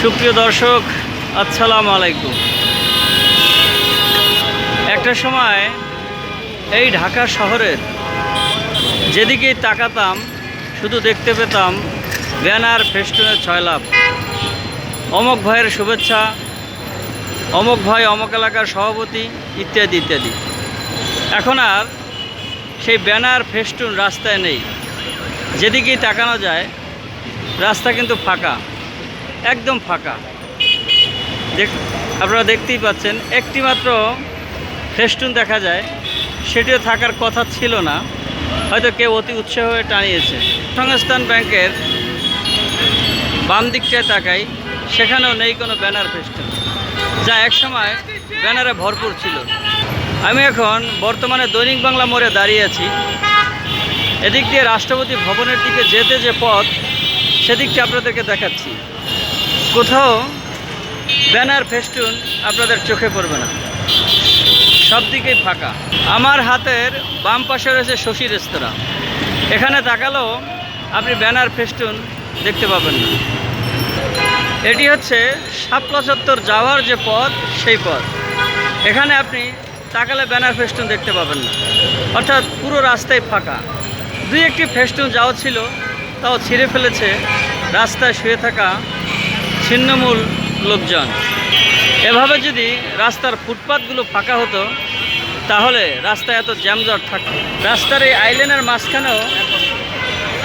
সুপ্রিয় দর্শক, আসসালামু আলাইকুম। একটা সময় এই ঢাকা শহরের যেদিকেই তাকাতাম শুধু দেখতে পেতাম ব্যানার, ফেস্টুনের ছয়লাভ, অমক ভাইয়ের শুভেচ্ছা, অমক ভাই অমক এলাকার সভাপতি, ইত্যাদি ইত্যাদি। এখন আর সেই ব্যানার, ফেস্টুন রাস্তায় নেই। যেদিকেই তাকানো যায় রাস্তা কিন্তু ফাঁকা, একদম ফাঁকা। আপনারা দেখতেই পাচ্ছেন, একটি মাত্র ফেস্টুন দেখা যায়, সেটিও থাকার কথা ছিল না, হয়তো কেউ অতি উৎসাহ হয়ে টানিয়েছে। সংস্থান ব্যাংকের বাম দিকটায় তাকাই, সেখানেও নেই কোনো ব্যানার, ফেস্টুন, যা একসময় ব্যানারে ভরপুর ছিল। আমি এখন বর্তমানে দৈনিক বাংলা মোড়ে দাঁড়িয়ে আছি। এদিক দিয়ে রাষ্ট্রপতি ভবনের দিকে যেতে যে পথ, সেদিকটা আপনাদেরকে দেখাচ্ছি। কোথাও ব্যানার, ফেস্টুন আপনাদের চোখে পড়বে না, সব দিকেই ফাঁকা। আমার হাতের বাম পাশে রয়েছে শশী রেস্তোরাঁ। এখানে তাকালেও আপনি ব্যানার, ফেস্টুন দেখতে পাবেন না। এটি হচ্ছে শাপলা চত্বর যাওয়ার যে পথ, সেই পথ। এখানে আপনি তাকালে ব্যানার, ফেস্টুন দেখতে পাবেন না, অর্থাৎ পুরো রাস্তায় ফাঁকা। দুই একটি ফেস্টুন যাওয়া ছিল, তাও ছিঁড়ে ফেলেছে রাস্তায় শুয়ে থাকা ছিন্নমূল লোকজন। এভাবে যদি রাস্তার ফুটপাতগুলো ফাঁকা হতো, তাহলে রাস্তায় এত জ্যামজট থাকতো। রাস্তার এই আইল্যান্ডের মাঝখানেও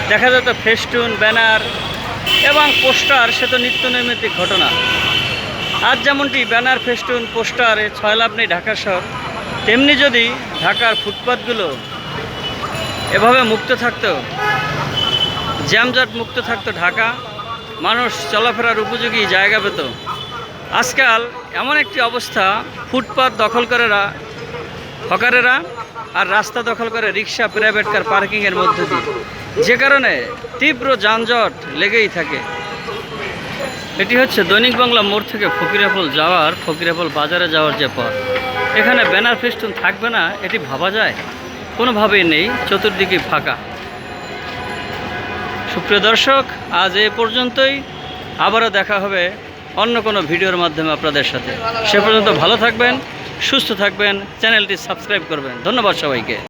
দেখা যেত ফেস্টুন, ব্যানার এবং পোস্টার। সে তো নিত্য নৈমিত্তিক ঘটনা। আজ যেমনটি ব্যানার, ফেস্টুন, পোস্টারে ছয়লাভ নেই ঢাকা শহর, তেমনি যদি ঢাকার ফুটপাতগুলো এভাবে মুক্ত থাকতো, জ্যামজট মুক্ত থাকতো ঢাকা, মানুষ চলাফেরার উপযোগী জায়গা পেত। আজকাল এমন একটি অবস্থা, ফুটপাত দখল করে হকারেরা, আর রাস্তা দখল করে রিক্সা, প্রাইভেট কার পার্কিংয়ের মধ্যে দিয়ে, যে কারণে তীব্র যানজট লেগেই থাকে। এটি হচ্ছে দৈনিক বাংলা মোড় থেকে ফকিরাপুল বাজারে যাওয়ার যে পথ। এখানে ব্যানার, ফেস্টুন থাকবে না এটি ভাবা যায়? কোনোভাবেই নেই, চতুর্দিকেই ফাঁকা। সুপ্রিয় দর্শক, আজ এ পর্যন্তই। আবারও দেখা হবে অন্য কোনো ভিডিওর মাধ্যমে আপনাদের সাথে। সে পর্যন্ত ভালো থাকবেন, সুস্থ থাকবেন, চ্যানেলটি সাবস্ক্রাইব করবেন। ধন্যবাদ সবাইকে।